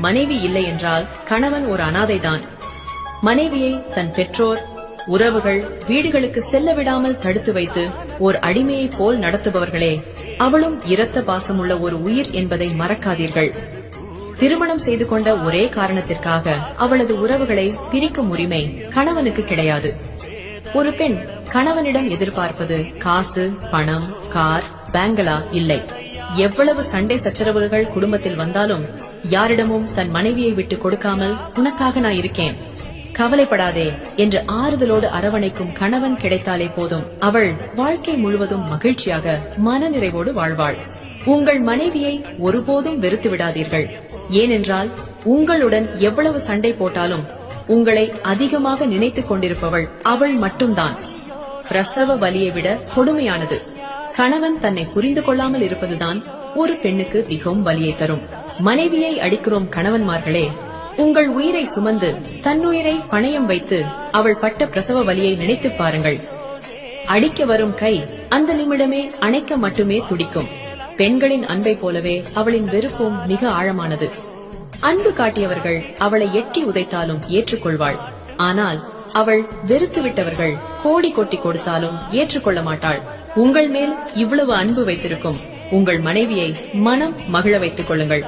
மனைவி இல்லை என்றால் கணவன் ஒரு அனாதைதான். மனைவியை தன் பெற்றோர், உறவுகள், வீடுகளுக்கு செல்ல விடாமல் தடுத்து வைத்து ஓர் அடிமையை போல் நடத்துபவர்களே, அவளும் இரத்த பாசமுள்ள ஒரு உயிர் என்பதை மறக்காதீர்கள். திருமணம் செய்து கொண்ட ஒரே காரணத்திற்காக அவளது உறவுகளை பிரிக்கும் உரிமை கணவனுக்கு கிடையாது. ஒரு பெண் கணவனிடம் எதிர்பார்ப்பது காசு, பணம், கார், பேங்களா இல்லை. எவ்வளவு சண்டை சச்சரவுகள் குடும்பத்தில் வந்தாலும் யாரிடமும் தன் மனைவியை விட்டு கொடுக்காமல், உனக்காக நான் இருக்கேன், கவலைப்படாதே என்று ஆறுதலோடு அரவணைக்கும் கணவன் கிடைத்தாலே போதும். அவள் வாழ்க்கை முழுவதும் மகிழ்ச்சியாக மனநிறைவோடு வாழ்வாள். உங்கள் மனைவியை ஒருபோதும் வெறுத்து விடாதீர்கள். ஏனென்றால் உங்களுடன் எவ்வளவு சண்டை போட்டாலும் உங்களை அதிகமாக நினைத்துக் கொண்டிருப்பவள் அவள் மட்டும்தான். பிரசவ வலியை விட கொடுமையானது கணவன் தன்னை புரிந்து கொள்ளாமல் இருப்பதுதான் ஒரு பெண்ணுக்கு மிகவும் வலியை தரும். மனைவியை அடிக்கிறோம் கணவன்மார்களே, உங்கள் உயிரை சுமந்து தன்னுயிரை பணயம் வைத்து அவள் பட்ட பிரசவ வலியை நினைத்து பாருங்கள். அடிக்க வரும் கை அந்த நிமிடமே அணைக்க மட்டுமே துடிக்கும். பெண்களின் அன்பை போலவே அவளின் வெறுப்பும் மிக ஆழமானது. அன்பு காட்டியவர்கள் அவளை எட்டி உதைத்தாலும் ஏற்றுக்கொள்வாள். ஆனால் அவள் வெறுத்து விட்டவர்கள் கோடி கொட்டி கொடுத்தாலும் ஏற்றுக்கொள்ள மாட்டாள். உங்கள் மேல் இவ்வளவு அன்பு வைத்திருக்கும் உங்கள் மனைவியை மனம் மகிழ வைத்துக் கொள்ளுங்கள்.